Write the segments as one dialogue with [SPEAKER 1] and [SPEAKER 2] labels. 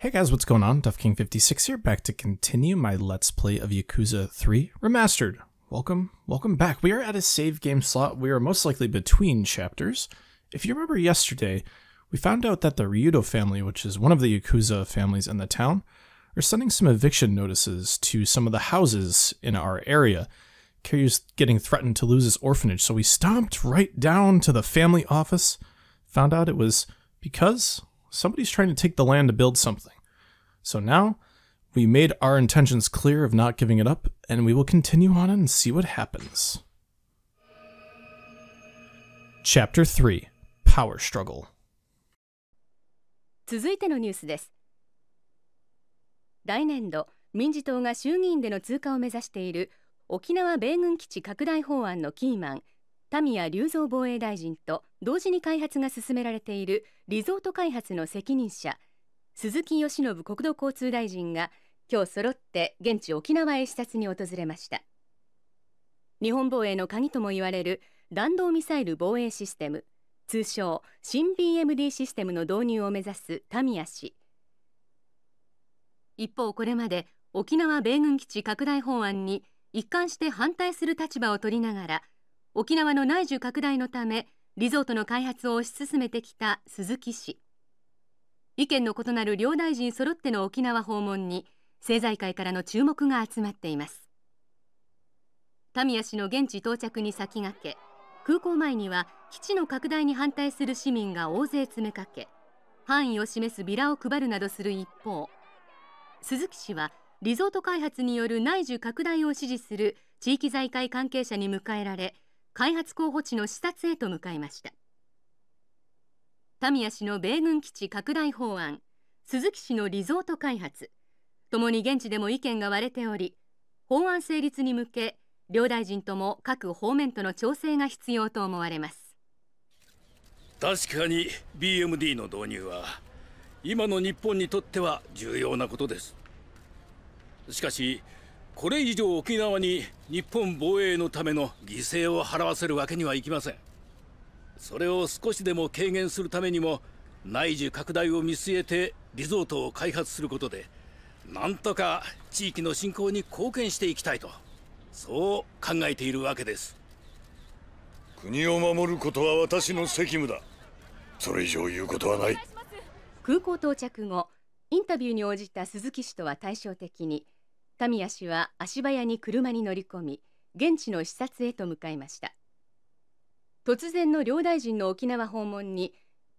[SPEAKER 1] Hey guys, what's going on? DuffKing56 here, back to continue my Let's Play of Yakuza 3 Remastered. Welcome back. We are at a save game slot. We are most likely between chapters. If you remember yesterday, we found out that the Ryukyu family, which is one of the Yakuza families in the town, are sending some eviction notices to some of the houses in our area. Kiryu's getting threatened to lose his orphanage, so we stomped right down to the family office, found out it was because somebody's trying to take the land to build something. So now, we made our intentions clear of not giving it up, and we will continue on and see what happens. Chapter 3 Power Struggle
[SPEAKER 2] 続いてのニュースです。来年度、民自党が衆議院での通過を目指している沖縄米軍基地拡大法案のキーマン、田宮隆三防衛大臣と同時に開発が進められているリゾート開発の責任者、鈴木義信国土交通大臣が今日揃って現地沖縄へ視察に訪れました。日本防衛の鍵とも言われる弾道ミサイル防衛システム、通称新 BMD システムの導入を目指す田宮氏。一方、これまで沖縄米軍基地拡大法案に一貫して反対する立場を取りながら、沖縄の内需拡大のためリゾートの開発を推し進めてきた鈴木氏。意見の異なる両大臣揃っての沖縄訪問に政財界からの注目が集まっています。田宮氏の現地到着に先駆け、空港前には基地の拡大に反対する市民が大勢詰めかけ、範囲を示すビラを配るなどする一方、鈴木氏はリゾート開発による内需拡大を支持する地域財界関係者に迎えられ、開発候補地の視察へと向かいました。田宮氏の米軍基地拡大法案、鈴木氏のリゾート開発、ともに現地でも意見が割れており、法案成立に向け、両大臣とも各方面との調整が必要と思われます。
[SPEAKER 3] 確かに BMD の導入は今の日本にとっては重要なことです。しかしこれ以上沖縄に日本防衛のための犠牲を払わせるわけにはいきません。それを少しでも軽減するためにも内需拡大を見据えてリゾートを開発することで、なんとか地域の振興に貢献していきたいと、そう考えているわけです。
[SPEAKER 4] 国を守ることは私の責務だ。それ以上言うことはない。
[SPEAKER 2] 空港到着後、インタビューに応じた鈴木氏とは対照的に、田宮氏は足早に車に乗り込み、現地の視察へと向かいました。突然の両大臣の沖縄訪問に、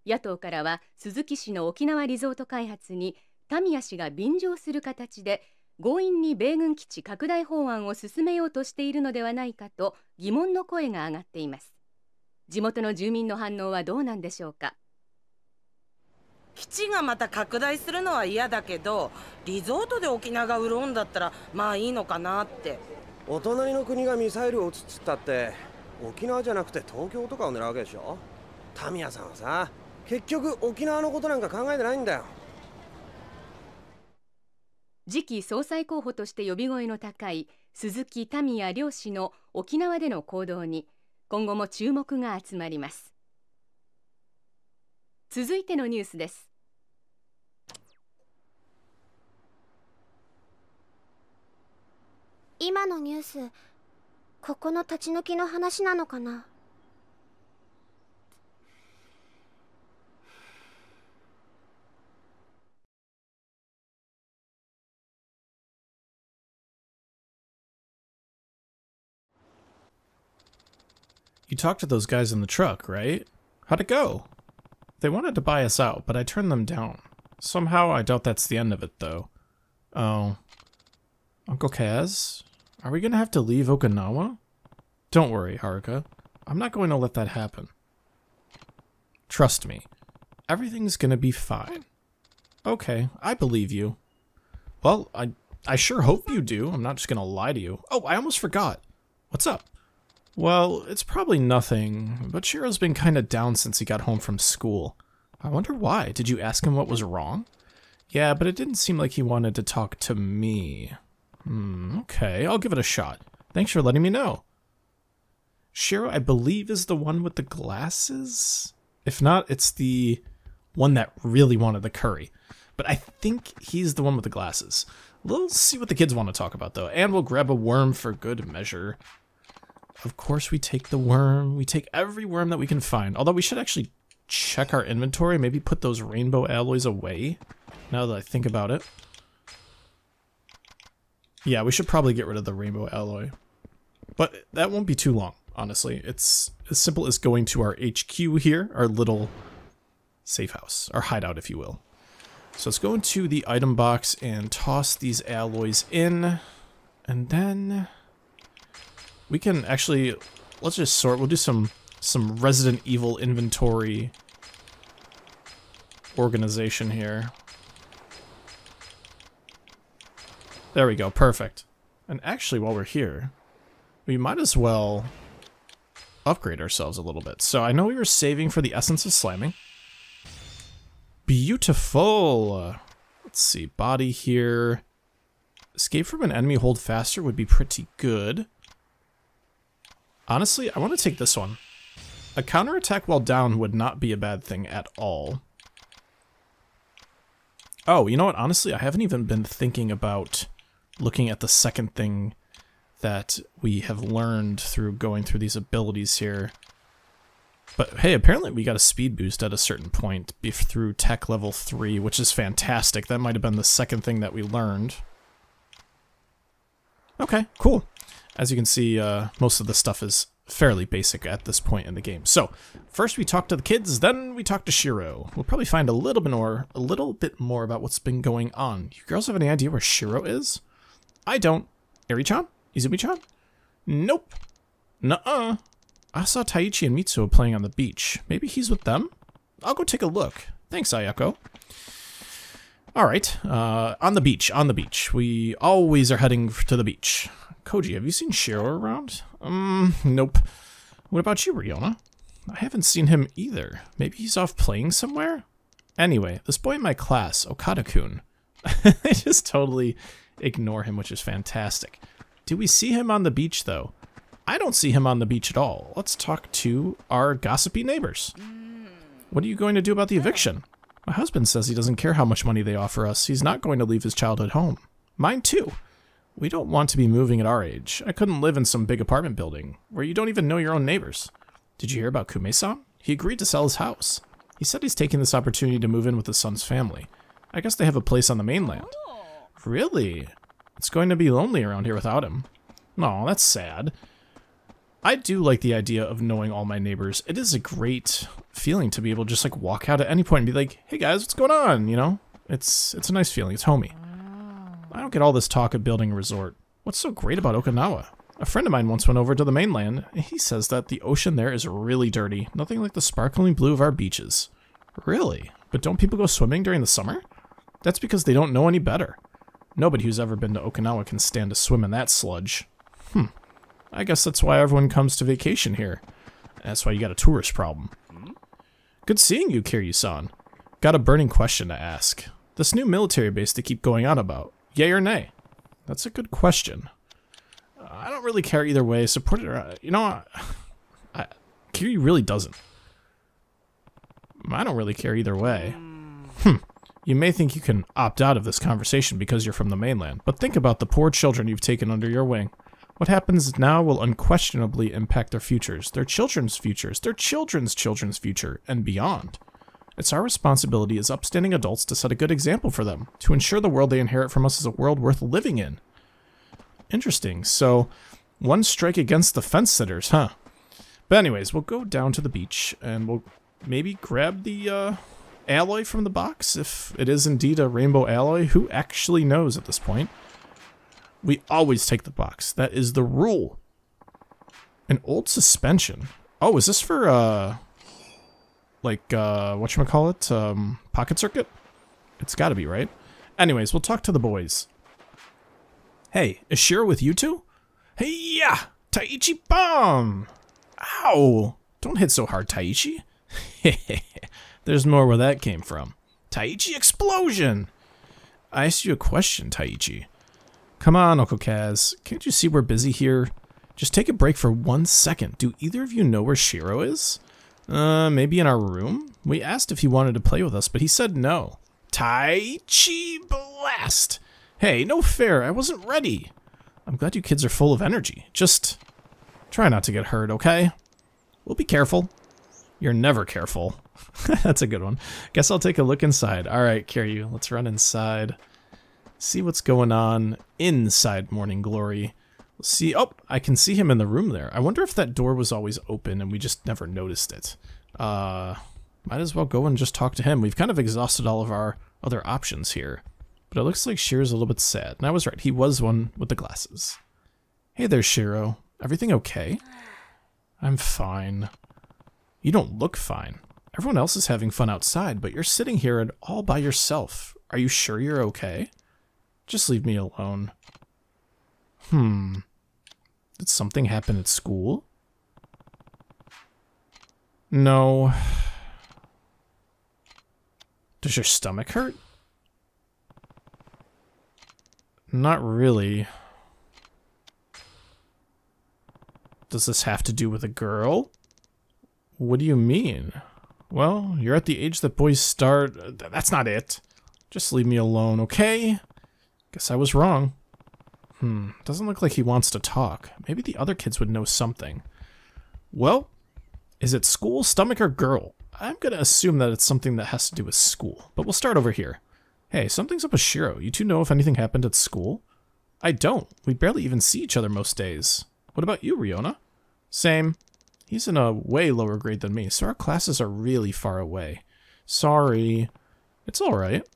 [SPEAKER 2] 野党からは鈴木氏の沖縄リゾート開発に田宮氏が便乗する形で強引に米軍基地拡大法案を進めようとしているのではないかと疑問の声が上がっています。地元の住民の反応はどうなんでしょうか。
[SPEAKER 5] 基地がまた拡大するのは嫌だけど、リゾートで沖縄が潤うんだったらまあいいのかなって。
[SPEAKER 6] お隣の国がミサイルを撃つっつったって沖縄じゃなくて東京とかを狙うわけでしょ。田宮さんはさ、結局沖縄のことなんか考えてないんだよ。
[SPEAKER 2] 次期総裁候補として呼び声の高い鈴木田宮両氏の沖縄での行動に今後も注目が集まります。続いてのニュースです。
[SPEAKER 7] 今のニュース、ここの立ち退きの話なのかな。
[SPEAKER 1] You talked to those guys in the truck, right? How'd it go? They wanted to buy us out, but I turned them down. Somehow, I doubt that's the end of it, though. Oh. Uncle Kaz? Are we gonna have to leave Okinawa? Don't worry, Haruka. I'm not going to let that happen. Trust me. Everything's gonna be fine. Okay, I believe you. Well, I sure hope you do. I'm not just gonna lie to you. Oh, I almost forgot. What's up? Well, it's probably nothing, but Shiro's been kinda down since he got home from school. I wonder why. Did you ask him what was wrong? Yeah, but it didn't seem like he wanted to talk to me. Okay, I'll give it a shot. Thanks for letting me know. Shiro, I believe, is the one with the glasses? If not, it's the one that really wanted the curry. But I think he's the one with the glasses. We'll see what the kids want to talk about, though. And we'll grab a worm for good measure. Of course, we take the worm. We take every worm that we can find. Although we should actually check our inventory. Maybe put those rainbow alloys away, now that I think about it. Yeah, we should probably get rid of the rainbow alloy. But that won't be too long, honestly. It's as simple as going to our HQ here, our little safe house, our hideout, if you will. So let's go into the item box and toss these alloys in. And then we can actually, let's just sort, we'll do some Resident Evil inventory organization here. There we go, perfect. And actually, while we're here, we might as well upgrade ourselves a little bit. So I know we were saving for the essence of slamming. Beautiful. Let's see, body here. Escape from an enemy, hold faster would be pretty good. Honestly, I want to take this one. A counterattack while down would not be a bad thing at all. Oh, you know what? Honestly, I haven't even been thinking about looking at the second thing that we have learned through going through these abilities here. But hey, apparently we got a speed boost at a certain point through tech level 3, which is fantastic. That might have been the second thing that we learned. Okay, cool. As you can see, most of the stuff is fairly basic at this point in the game. So, first we talk to the kids, then we talk to Shiro. We'll probably find a little bit more about what's been going on. You girls have any idea where Shiro is? I don't. Eri-chan? Izumi-chan? Nope. Nuh-uh. I saw Taichi and Mitsuo playing on the beach. Maybe he's with them? I'll go take a look. Thanks, Ayako. Alright, on the beach. We always are heading to the beach. Koji, have you seen Shiro around? Nope. What about you, Riona? I haven't seen him either. Maybe he's off playing somewhere? Anyway, this boy in my class, Okada-kun. I just totally ignore him, which is fantastic. Do we see him on the beach, though? I don't see him on the beach at all. Let's talk to our gossipy neighbors. What are you going to do about the eviction? My husband says he doesn't care how much money they offer us. He's not going to leave his childhood home. Mine too. We don't want to be moving at our age. I couldn't live in some big apartment building where you don't even know your own neighbors. Did you hear about Kume-san? He agreed to sell his house. He said he's taking this opportunity to move in with his son's family. I guess they have a place on the mainland. Really? It's going to be lonely around here without him. Aw, that's sad. I do like the idea of knowing all my neighbors. It is a great feeling to be able to just like walk out at any point and be like, hey guys, what's going on? You know, it's a nice feeling. It's homey. I don't get all this talk of building a resort. What's so great about Okinawa? A friend of mine once went over to the mainland. He says that the ocean there is really dirty. Nothing like the sparkling blue of our beaches. Really? But don't people go swimming during the summer? That's because they don't know any better. Nobody who's ever been to Okinawa can stand to swim in that sludge. I guess that's why everyone comes to vacation here. That's why you got a tourist problem. Good seeing you, Kiryu-san. Got a burning question to ask. This new military base they keep going on about, yay or nay? That's a good question. I don't really care either way. Support it or... You know, Kiryu really doesn't. I don't really care either way. You may think you can opt out of this conversation because you're from the mainland, but think about the poor children you've taken under your wing. What happens now will unquestionably impact their futures, their children's futures, their children's children's future, and beyond. It's our responsibility as upstanding adults to set a good example for them, to ensure the world they inherit from us is a world worth living in. Interesting. So, one strike against the fence-sitters, huh? But anyways, we'll go down to the beach, and we'll maybe grab the alloy from the box, if it is indeed a rainbow alloy. Who actually knows at this point? We always take the box. That is the rule. An old suspension. Oh, is this for, whatchamacallit? Pocket circuit? It's gotta be, right? Anyways, we'll talk to the boys. Hey, is Shiro with you two? Hey-ya! Taichi bomb! Ow! Don't hit so hard, Taichi. There's more where that came from. Taichi explosion! I asked you a question, Taichi. Come on, Uncle Kaz. Can't you see we're busy here? Just take a break for 1 second. Do either of you know where Shiro is? Maybe in our room? We asked if he wanted to play with us, but he said no. Tai-Chi Blast! Hey, no fair, I wasn't ready. I'm glad you kids are full of energy. Just try not to get hurt, okay? We'll be careful. You're never careful. That's a good one. Guess I'll take a look inside. Alright, Kiryu, let's run inside. See what's going on inside Morning Glory. Let's see. Oh, I can see him in the room there. I wonder if that door was always open and we just never noticed it. Might as well go and just talk to him. We've kind of exhausted all of our other options here. But it looks like Shiro's a little bit sad. And I was right. He was one with the glasses. Hey there, Shiro. Everything okay? I'm fine. You don't look fine. Everyone else is having fun outside, but you're sitting here and all by yourself. Are you sure you're okay? Just leave me alone. Did something happen at school? No. Does your stomach hurt? Not really. Does this have to do with a girl? What do you mean? Well, you're at the age that boys start... That's not it. Just leave me alone, okay? Guess I was wrong. Doesn't look like he wants to talk. Maybe the other kids would know something. Well, is it school, stomach, or girl? I'm gonna assume that it's something that has to do with school. But we'll start over here. Hey, something's up with Shiro. You two know if anything happened at school? I don't. We barely even see each other most days. What about you, Riona? Same. He's in a way lower grade than me, so our classes are really far away. Sorry. It's alright.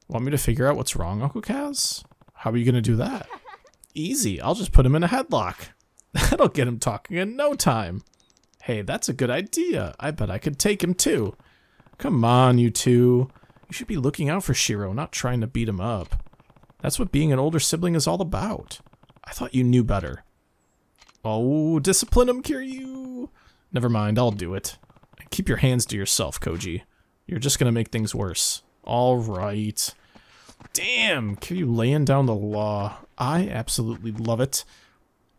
[SPEAKER 1] Want me to figure out what's wrong, Uncle Kaz? How are you gonna do that? Easy. I'll just put him in a headlock. That'll get him talking in no time. Hey, that's a good idea. I bet I could take him too. Come on, you two. You should be looking out for Shiro, not trying to beat him up. That's what being an older sibling is all about. I thought you knew better. Oh, discipline him, Kiryu. Never mind, I'll do it. Keep your hands to yourself, Koji. You're just gonna make things worse. Alright. Damn, Kiryu laying down the law. I absolutely love it.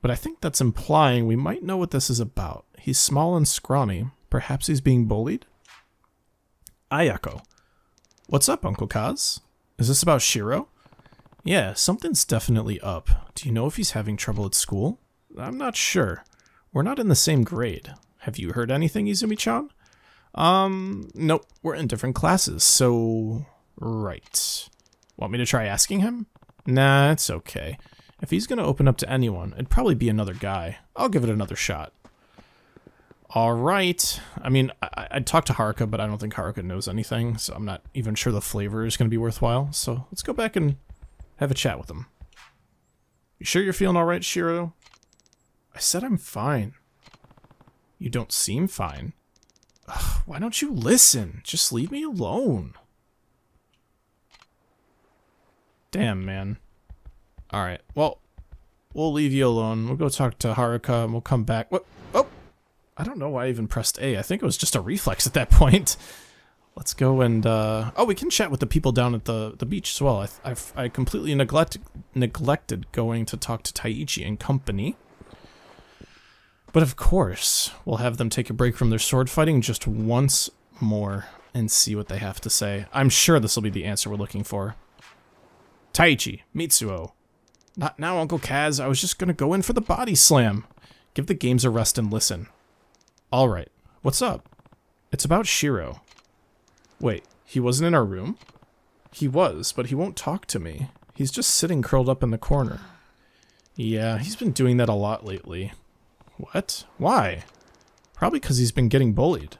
[SPEAKER 1] But I think that's implying we might know what this is about. He's small and scrawny. Perhaps he's being bullied? Ayako. What's up, Uncle Kaz? Is this about Shiro? Yeah, something's definitely up. Do you know if he's having trouble at school? I'm not sure. We're not in the same grade. Have you heard anything, Izumi-chan? Nope. We're in different classes, so... Right. Want me to try asking him? Nah, it's okay. If he's gonna open up to anyone, it'd probably be another guy. I'll give it another shot. Alright. I mean, I'd talk to Haruka, but I don't think Haruka knows anything, so I'm not even sure the flavor is gonna be worthwhile. So let's go back and have a chat with him. You sure you're feeling alright, Shiro? I said I'm fine. You don't seem fine. Ugh, why don't you listen? Just leave me alone. Damn, man. Alright, well, we'll leave you alone. We'll go talk to Haruka and we'll come back. What? Oh! I don't know why I even pressed A. I think it was just a reflex at that point. Let's go and, oh, we can chat with the people down at the beach as well. I completely neglected going to talk to Taichi and company. But of course, we'll have them take a break from their sword fighting just once more and see what they have to say. I'm sure this will be the answer we're looking for. Taichi, Mitsuo. Not now, Uncle Kaz. I was just gonna go in for the body slam. Give the games a rest and listen. Alright, what's up? It's about Shiro. Wait, he wasn't in our room? He was, but he won't talk to me. He's just sitting curled up in the corner. Yeah, he's been doing that a lot lately. What? Why? Probably because he's been getting bullied.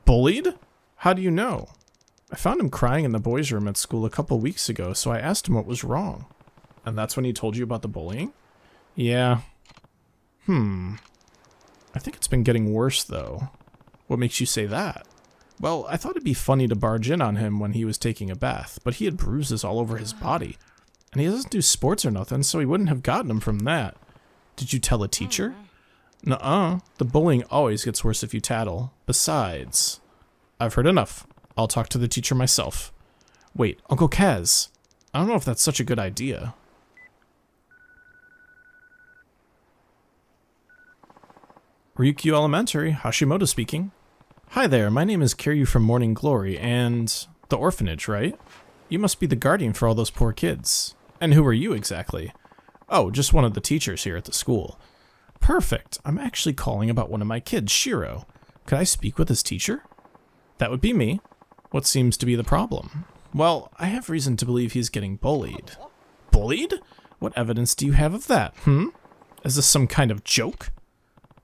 [SPEAKER 1] Bullied? How do you know? I found him crying in the boys' room at school a couple weeks ago, so I asked him what was wrong. And that's when he told you about the bullying? Yeah. I think it's been getting worse, though. What makes you say that? Well, I thought it'd be funny to barge in on him when he was taking a bath, but he had bruises all over his body. And he doesn't do sports or nothing, so he wouldn't have gotten them from that. Did you tell a teacher? Nuh-uh. The bullying always gets worse if you tattle. Besides, I've heard enough. I'll talk to the teacher myself. Wait, Uncle Kaz. I don't know if that's such a good idea. Ryukyu Elementary, Hashimoto speaking. Hi there, my name is Kiryu from Morning Glory, and... the orphanage, right? You must be the guardian for all those poor kids. And who are you exactly? Oh, just one of the teachers here at the school. Perfect. I'm actually calling about one of my kids, Shiro. Could I speak with his teacher? That would be me. What seems to be the problem? Well, I have reason to believe he's getting bullied. Bullied? What evidence do you have of that, Is this some kind of joke?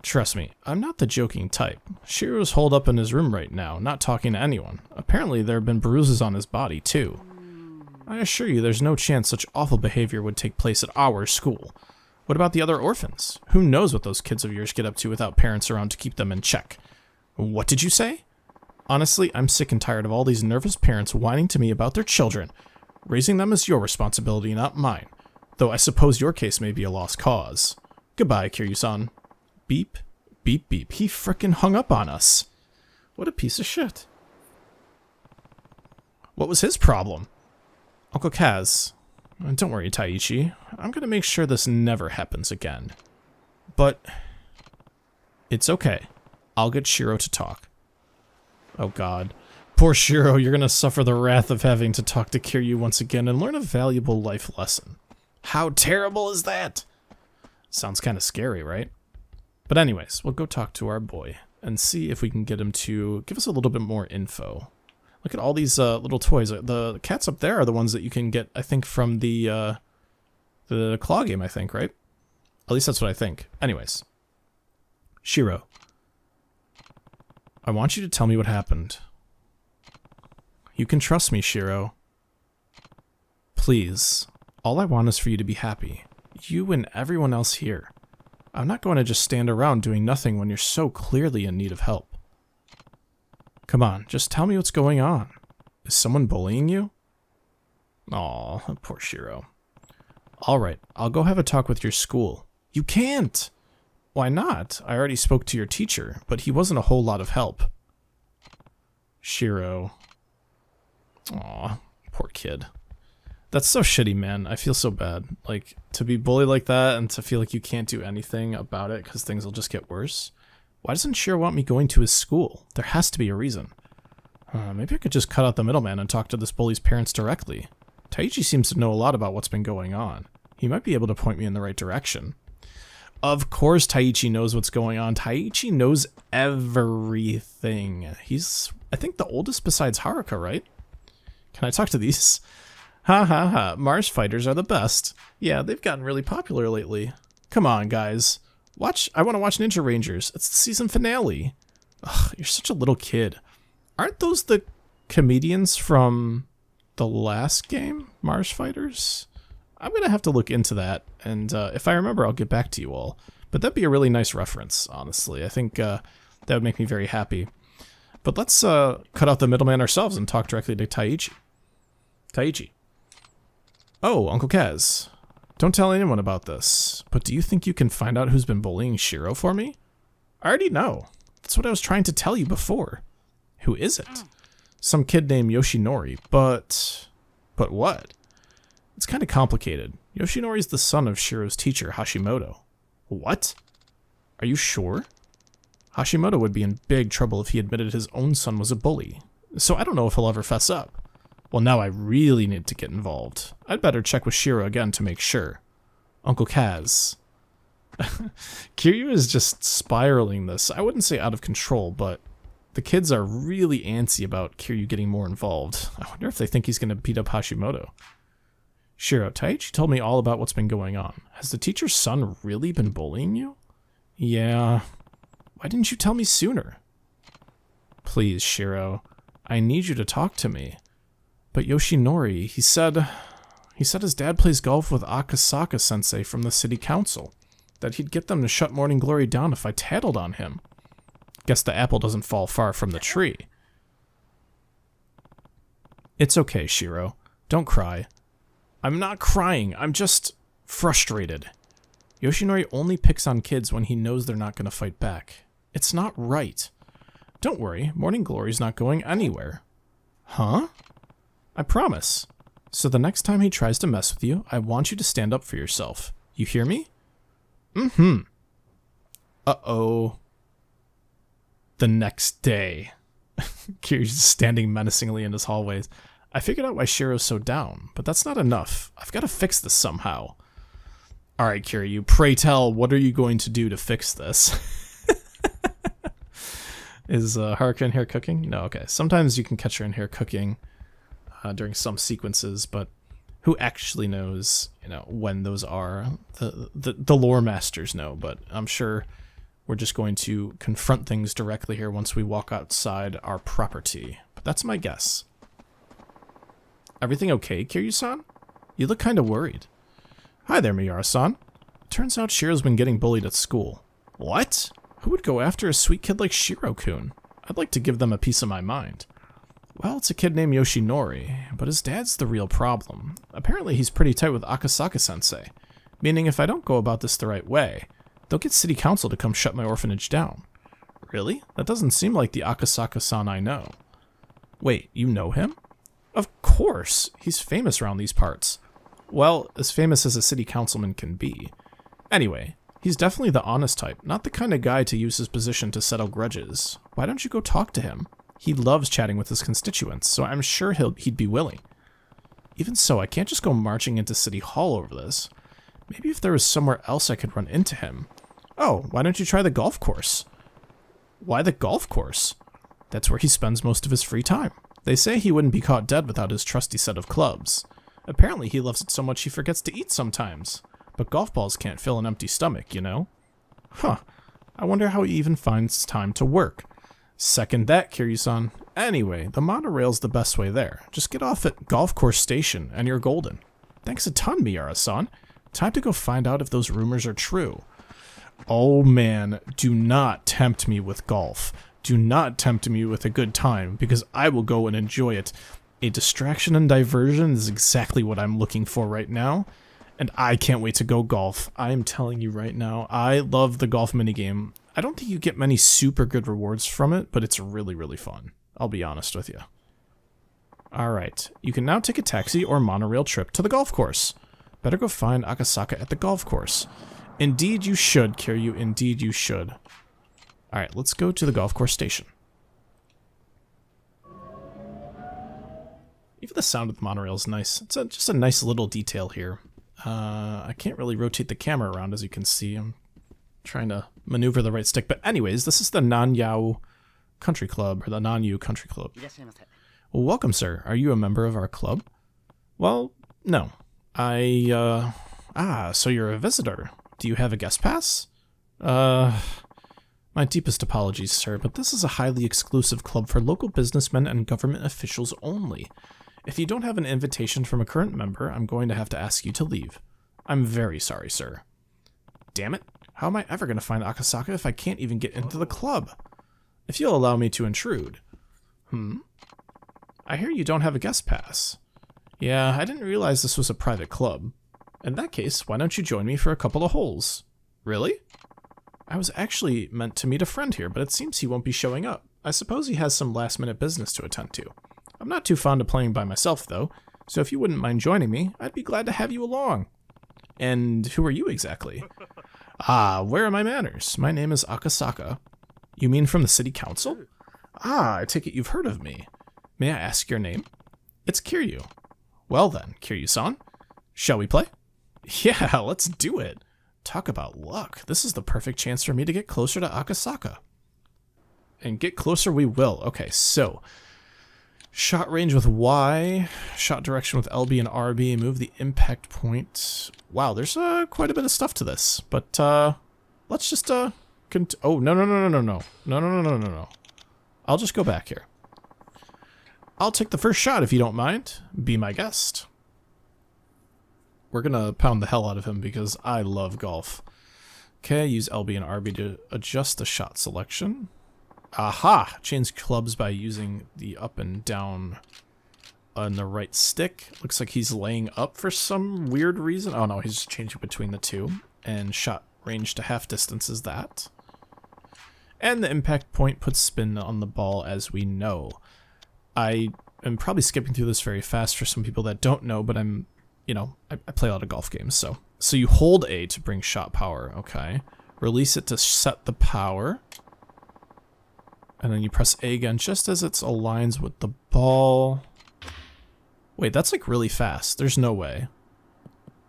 [SPEAKER 1] Trust me, I'm not the joking type. Shiro's holed up in his room right now, not talking to anyone. Apparently there have been bruises on his body, too. I assure you there's no chance such awful behavior would take place at our school. What about the other orphans? Who knows what those kids of yours get up to without parents around to keep them in check? What did you say? Honestly, I'm sick and tired of all these nervous parents whining to me about their children. Raising them is your responsibility, not mine. Though I suppose your case may be a lost cause. Goodbye, Kiryu-san. Beep, beep, beep. He frickin' hung up on us. What a piece of shit. What was his problem? Uncle Kaz, don't worry, Taichi. I'm gonna make sure this never happens again. But it's okay. I'll get Shiro to talk. Oh god. Poor Shiro, you're gonna suffer the wrath of having to talk to Kiryu once again and learn a valuable life lesson. How terrible is that? Sounds kind of scary, right? But anyways, we'll go talk to our boy and see if we can get him to give us a little bit more info. Look at all these little toys. The cats up there are the ones that you can get, I think, from the claw game, I think, right? At least that's what I think. Anyways. Shiro. I want you to tell me what happened. You can trust me, Shiro. Please. All I want is for you to be happy. You and everyone else here. I'm not going to just stand around doing nothing when you're so clearly in need of help. Come on, just tell me what's going on. Is someone bullying you? Aw, poor Shiro. Alright, I'll go have a talk with your school. You can't! Why not? I already spoke to your teacher, but he wasn't a whole lot of help. Shiro. Aw, poor kid. That's so shitty, man. I feel so bad. Like, to be bullied like that and to feel like you can't do anything about it because things will just get worse. Why doesn't Shiro want me going to his school? There has to be a reason. Maybe I could just cut out the middleman and talk to this bully's parents directly. Taichi seems to know a lot about what's been going on. He might be able to point me in the right direction. Of course Taichi knows what's going on. Taichi knows everything. He's, I think, the oldest besides Haruka, right? Can I talk to these? Ha ha ha, Mars fighters are the best. Yeah, they've gotten really popular lately. Come on, guys. I want to watch Ninja Rangers. It's the season finale. Ugh, you're such a little kid. Aren't those the comedians from the last game, Mars Fighters? I'm going to have to look into that, and if I remember, I'll get back to you all. But that'd be a really nice reference, honestly. I think that would make me very happy. But let's cut out the middleman ourselves and talk directly to Taichi. Taichi. Oh, Uncle Kaz. Don't tell anyone about this, but do you think you can find out who's been bullying Shiro for me? I already know. That's what I was trying to tell you before. Who is it? Some kid named Yoshinori, but what? It's kind of complicated. Yoshinori's the son of Shiro's teacher, Hashimoto. What? Are you sure? Hashimoto would be in big trouble if he admitted his own son was a bully, so I don't know if he'll ever fess up. Well, now I really need to get involved. I'd better check with Shiro again to make sure. Uncle Kaz. Kiryu is just spiraling this. I wouldn't say out of control, but the kids are really antsy about Kiryu getting more involved. I wonder if they think he's going to beat up Hashimoto. Shiro, Taichi told me all about what's been going on. Has the teacher's son really been bullying you? Yeah. Why didn't you tell me sooner? Please, Shiro. I need you to talk to me. But Yoshinori, he said his dad plays golf with Akasaka-sensei from the city council. That he'd get them to shut Morning Glory down if I tattled on him. Guess the apple doesn't fall far from the tree. It's okay, Shiro. Don't cry. I'm not crying, I'm just frustrated. Yoshinori only picks on kids when he knows they're not going to fight back. It's not right. Don't worry, Morning Glory's not going anywhere. Huh? I promise. So the next time he tries to mess with you, I want you to stand up for yourself. You hear me? Mm-hmm. Uh-oh. The next day. Kiryu's standing menacingly in his hallways. I figured out why Shiro's so down, but that's not enough. I've got to fix this somehow. Alright, Kiryu, pray tell, what are you going to do to fix this? Is Haruka in here cooking? No, okay. Sometimes you can catch her in here cooking during some sequences, but who actually knows, you know, when those are? The lore masters know, but I'm sure we're just going to confront things directly here once we walk outside our property. But that's my guess. Everything okay, Kiryu-san? You look kind of worried. Hi there, Miyara-san. Turns out Shiro's been getting bullied at school. What? Who would go after a sweet kid like Shiro-kun? I'd like to give them a piece of my mind. Well, it's a kid named Yoshinori, but his dad's the real problem. Apparently he's pretty tight with Akasaka-sensei, meaning if I don't go about this the right way, they'll get city council to come shut my orphanage down. Really? That doesn't seem like the Akasaka-san I know. Wait, you know him? Of course! He's famous around these parts. Well, as famous as a city councilman can be. Anyway, he's definitely the honest type, not the kind of guy to use his position to settle grudges. Why don't you go talk to him? He loves chatting with his constituents, so I'm sure he'd be willing. Even so, I can't just go marching into City Hall over this. Maybe if there was somewhere else I could run into him. Oh, why don't you try the golf course? Why the golf course? That's where he spends most of his free time. They say he wouldn't be caught dead without his trusty set of clubs. Apparently he loves it so much he forgets to eat sometimes. But golf balls can't fill an empty stomach, you know? Huh. I wonder how he even finds time to work. Second that, Kiryu-san. Anyway, the monorail's the best way there. Just get off at Golf Course Station, and you're golden. Thanks a ton, Miyara-san. Time to go find out if those rumors are true. Oh man, do not tempt me with golf. Do not tempt me with a good time, because I will go and enjoy it. A distraction and diversion is exactly what I'm looking for right now, and I can't wait to go golf. I am telling you right now, I love the golf minigame. I don't think you get many super good rewards from it, but it's really, really fun. I'll be honest with you. Alright, you can now take a taxi or monorail trip to the golf course. Better go find Akasaka at the golf course. Indeed you should, Kiryu, indeed you should. Alright, let's go to the golf course station. Even the sound of the monorail is nice. It's just a nice little detail here. I can't really rotate the camera around, as you can see. I'm trying to maneuver the right stick. But anyways, this is the Nanyao Country Club, or the Nanyu Country Club. Well, welcome, sir. Are you a member of our club? Well, no. So you're a visitor. Do you have a guest pass? My deepest apologies, sir, but this is a highly exclusive club for local businessmen and government officials only. If you don't have an invitation from a current member, I'm going to have to ask you to leave. I'm very sorry, sir. Damn it. How am I ever going to find Akasaka if I can't even get into the club? If you'll allow me to intrude. I hear you don't have a guest pass. Yeah, I didn't realize this was a private club. In that case, why don't you join me for a couple of holes? Really? I was actually meant to meet a friend here, but it seems he won't be showing up. I suppose he has some last-minute business to attend to. I'm not too fond of playing by myself, though, so if you wouldn't mind joining me, I'd be glad to have you along. And who are you exactly? Ah, where are my manners? My name is Akasaka. You mean from the city council? Ah, I take it you've heard of me. May I ask your name? It's Kiryu. Well then, Kiryu-san, shall we play? Yeah, let's do it. Talk about luck. This is the perfect chance for me to get closer to Akasaka. And get closer we will. Okay, so shot range with Y, shot direction with LB and RB, move the impact point. Wow, there's quite a bit of stuff to this. But let's just oh, no. I'll just go back here. I'll take the first shot if you don't mind. Be my guest. We're gonna pound the hell out of him because I love golf. Okay, use LB and RB to adjust the shot selection. Aha! Change clubs by using the up and down on the right stick. Looks like he's laying up for some weird reason. Oh no, he's changing between the two. And shot range to half distance is that. And the impact point puts spin on the ball, as we know. I am probably skipping through this very fast for some people that don't know, but I'm, you know, I play a lot of golf games, so. So you hold A to bring shot power, okay. Release it to set the power. And then you press A again just as it aligns with the ball. Wait, that's like really fast. There's no way.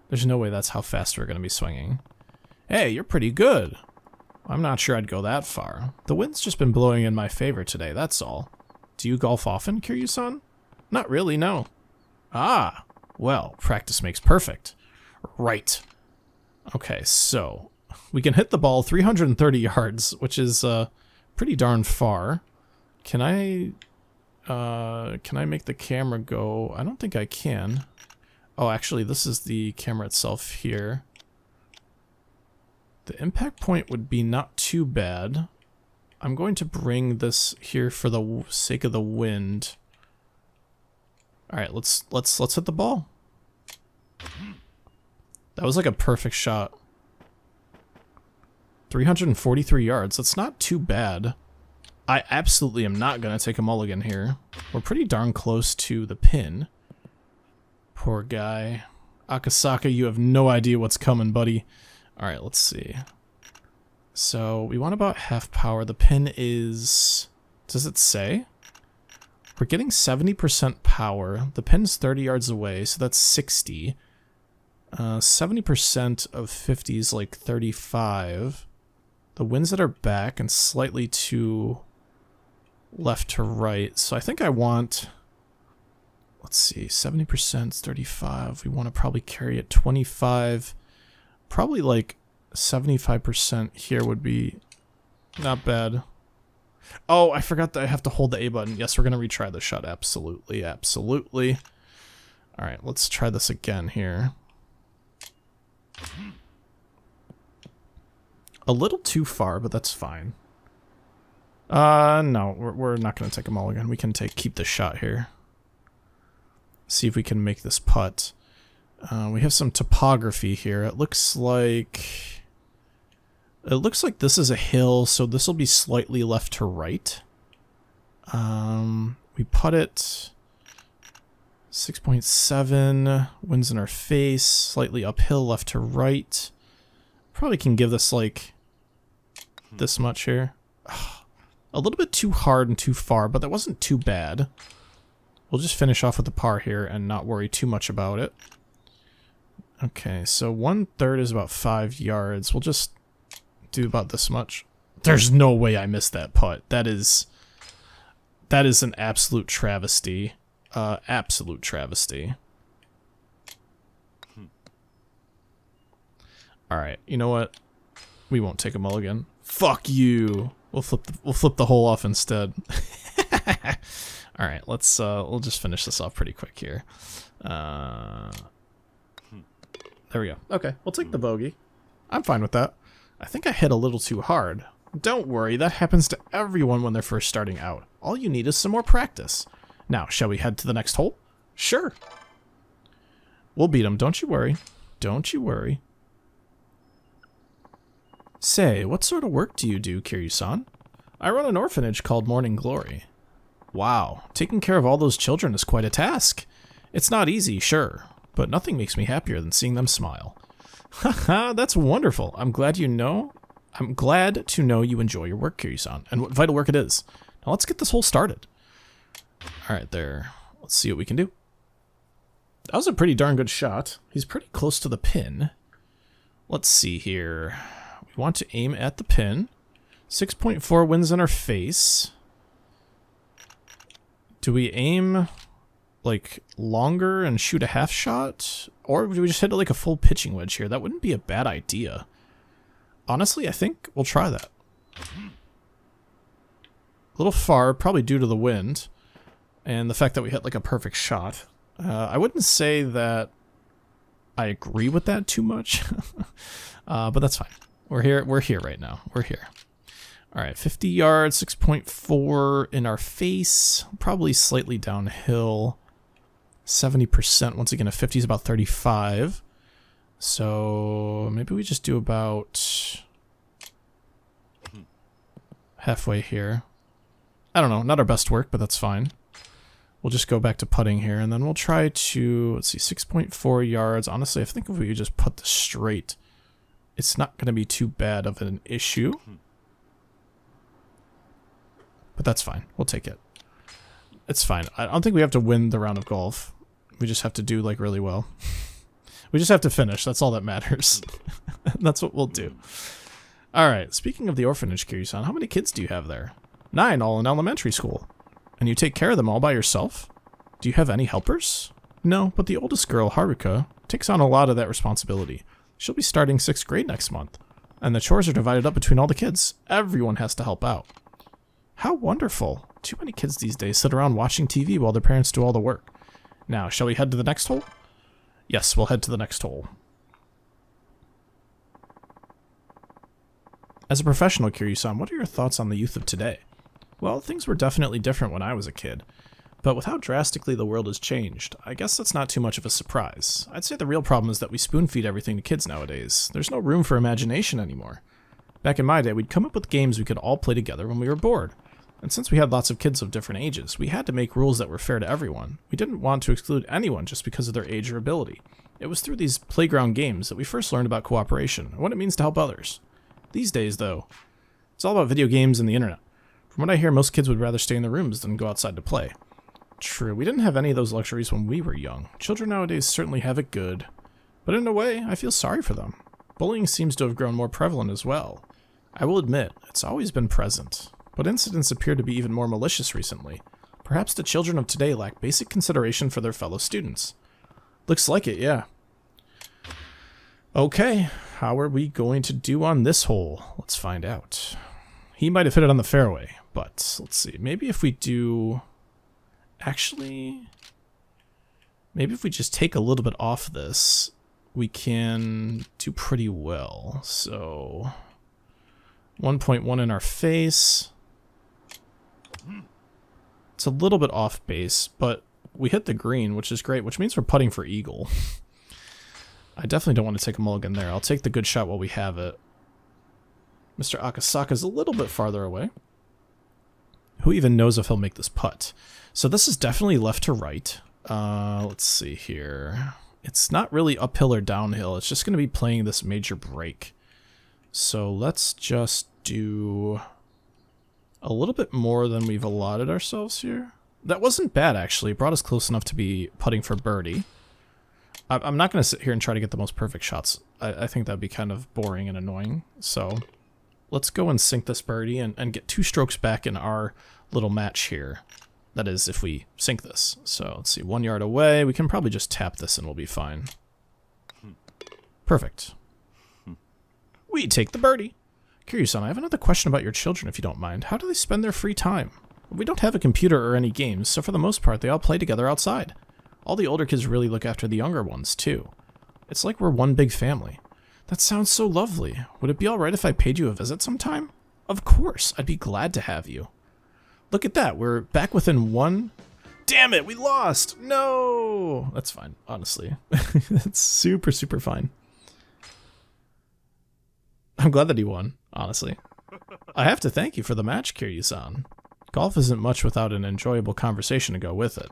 [SPEAKER 1] There's no way that's how fast we're going to be swinging. Hey, you're pretty good. I'm not sure I'd go that far. The wind's just been blowing in my favor today, that's all. Do you golf often, Kiryu-san? Not really, no. Ah, well, practice makes perfect. Right. Okay, so we can hit the ball 330 yards, which is pretty darn far. Can I make the camera go? I don't think I can. Oh, actually, this is the camera itself here. The impact point would be not too bad. I'm going to bring this here for the sake of the wind. All right, let's hit the ball. That was like a perfect shot. 343 yards. That's not too bad. I absolutely am not going to take a mulligan here. We're pretty darn close to the pin. Poor guy. Akasaka, you have no idea what's coming, buddy. Alright, let's see. So, we want about half power. The pin is... Does it say? We're getting 70% power. The pin's 30 yards away, so that's 60. 70% of 50 is like 35. The winds that are back and slightly to left to right. So I think I want... Let's see, 70% is 35. We want to probably carry it 25. Probably like 75% here would be not bad. Oh, I forgot that I have to hold the A button. Yes, we're going to retry the shot. Absolutely, absolutely. All right, let's try this again here. A little too far, but that's fine. No, we're not going to take a mulligan. We can keep the shot here. See if we can make this putt. We have some topography here. It looks like this is a hill, so this will be slightly left to right. We putt it 6.7, winds in our face, slightly uphill left to right. Probably can give this like this much here. A little bit too hard and too far, but that wasn't too bad. We'll just finish off with the par here and not worry too much about it. Okay, so 1/3 is about 5 yards. We'll just do about this much. There's no way I missed that putt. That is an absolute travesty. Absolute travesty. Alright, you know what? We won't take a mulligan. Fuck you! We'll flip the hole off instead. Alright, we'll just finish this off pretty quick here. There we go. Okay, we'll take the bogey. I'm fine with that. I think I hit a little too hard. Don't worry, that happens to everyone when they're first starting out. All you need is some more practice. Now, shall we head to the next hole? Sure. We'll beat him, don't you worry. Don't you worry. Say, what sort of work do you do, Kiryu-san? I run an orphanage called Morning Glory. Wow, taking care of all those children is quite a task. It's not easy, sure, but nothing makes me happier than seeing them smile. Haha, that's wonderful. I'm glad to know you enjoy your work, Kiryu-san, and what vital work it is. Now let's get this hole started. Alright, there. Let's see what we can do. That was a pretty darn good shot. He's pretty close to the pin. Let's see here. We want to aim at the pin. 6.4 winds in our face. Do we aim like longer and shoot a half shot? Or do we just hit it like a full pitching wedge here? That wouldn't be a bad idea. Honestly, I think we'll try that. A little far, probably due to the wind. And the fact that we hit like a perfect shot. I wouldn't say that I agree with that too much. But that's fine. We're here right now. We're here. Alright, 50 yards, 6.4 in our face. Probably slightly downhill. 70%. Once again, a 50 is about 35. So maybe we just do about halfway here. I don't know, not our best work, but that's fine. We'll just go back to putting here, and then we'll try to, let's see, 6.4 yards. Honestly, I think if we just put this straight, it's not going to be too bad of an issue. But that's fine. We'll take it. It's fine. I don't think we have to win the round of golf. We just have to do, like, really well. We just have to finish. That's all that matters. That's what we'll do. Alright, speaking of the orphanage, Kiryu-san, how many kids do you have there? 9, all in elementary school. And you take care of them all by yourself? Do you have any helpers? No, but the oldest girl, Haruka, takes on a lot of that responsibility. She'll be starting 6th grade next month. And the chores are divided up between all the kids. Everyone has to help out. How wonderful. Too many kids these days sit around watching TV while their parents do all the work. Now, shall we head to the next hole? Yes, we'll head to the next hole. As a professional, Kiryu-san, what are your thoughts on the youth of today? Well, things were definitely different when I was a kid. But with how drastically the world has changed, I guess that's not too much of a surprise. I'd say the real problem is that we spoon-feed everything to kids nowadays. There's no room for imagination anymore. Back in my day, we'd come up with games we could all play together when we were bored. And since we had lots of kids of different ages, we had to make rules that were fair to everyone. We didn't want to exclude anyone just because of their age or ability. It was through these playground games that we first learned about cooperation and what it means to help others. These days, though, it's all about video games and the internet. From what I hear, most kids would rather stay in their rooms than go outside to play. True, we didn't have any of those luxuries when we were young. Children nowadays certainly have it good. But in a way, I feel sorry for them. Bullying seems to have grown more prevalent as well. I will admit, it's always been present. But incidents appear to be even more malicious recently. Perhaps the children of today lack basic consideration for their fellow students. Looks like it, yeah. Okay, how are we going to do on this hole? Let's find out. He might have hit it on the fairway, but let's see. Maybe if we do... Actually, maybe if we just take a little bit off this, we can do pretty well. So, 1.1 in our face. It's a little bit off base, but we hit the green, which is great, which means we're putting for eagle. I definitely don't want to take a mulligan there. I'll take the good shot while we have it. Mr. Akasaka's a little bit farther away. Who even knows if he'll make this putt? So this is definitely left to right. Let's see here. It's not really uphill or downhill. It's just going to be playing this major break. So let's just do a little bit more than we've allotted ourselves here. That wasn't bad, actually. It brought us close enough to be putting for birdie. I'm not going to sit here and try to get the most perfect shots. I think that'd be kind of boring and annoying. So let's go and sink this birdie and get 2 strokes back in our little match here. That is, if we sink this. So let's see, 1 yard away. We can probably just tap this and we'll be fine. Perfect. We take the birdie. Kiryu-san, I have another question about your children, if you don't mind. How do they spend their free time? We don't have a computer or any games, so for the most part, they all play together outside. All the older kids really look after the younger ones, too. It's like we're one big family. That sounds so lovely. Would it be alright if I paid you a visit sometime? Of course, I'd be glad to have you. Look at that, we're back within 1... Damn it, we lost! No! That's fine, honestly. That's super, super fine. I'm glad that he won, honestly. I have to thank you for the match, Kiryu-san. Golf isn't much without an enjoyable conversation to go with it.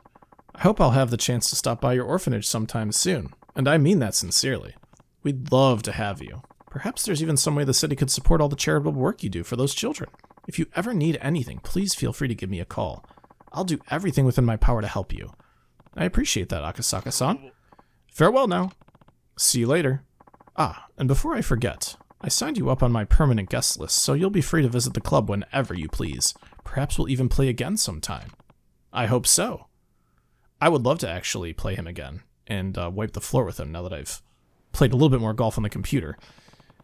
[SPEAKER 1] I hope I'll have the chance to stop by your orphanage sometime soon, and I mean that sincerely. We'd love to have you. Perhaps there's even some way the city could support all the charitable work you do for those children. If you ever need anything, please feel free to give me a call. I'll do everything within my power to help you. I appreciate that, Akasaka-san. Farewell now. See you later. Ah, and before I forget, I signed you up on my permanent guest list, so you'll be free to visit the club whenever you please. Perhaps we'll even play again sometime. I hope so. I would love to actually play him again, and wipe the floor with him now that I've played a little bit more golf on the computer.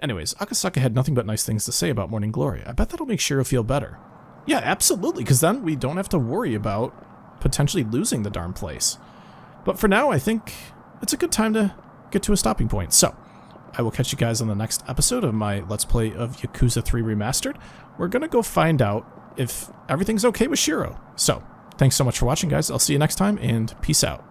[SPEAKER 1] Anyways, Akasaka had nothing but nice things to say about Morning Glory. I bet that'll make Shiro feel better. Yeah, absolutely, because then we don't have to worry about potentially losing the darn place. But for now, I think it's a good time to get to a stopping point. So, I will catch you guys on the next episode of my Let's Play of Yakuza 3 Remastered. We're going to go find out if everything's okay with Shiro. So, thanks so much for watching, guys. I'll see you next time, and peace out.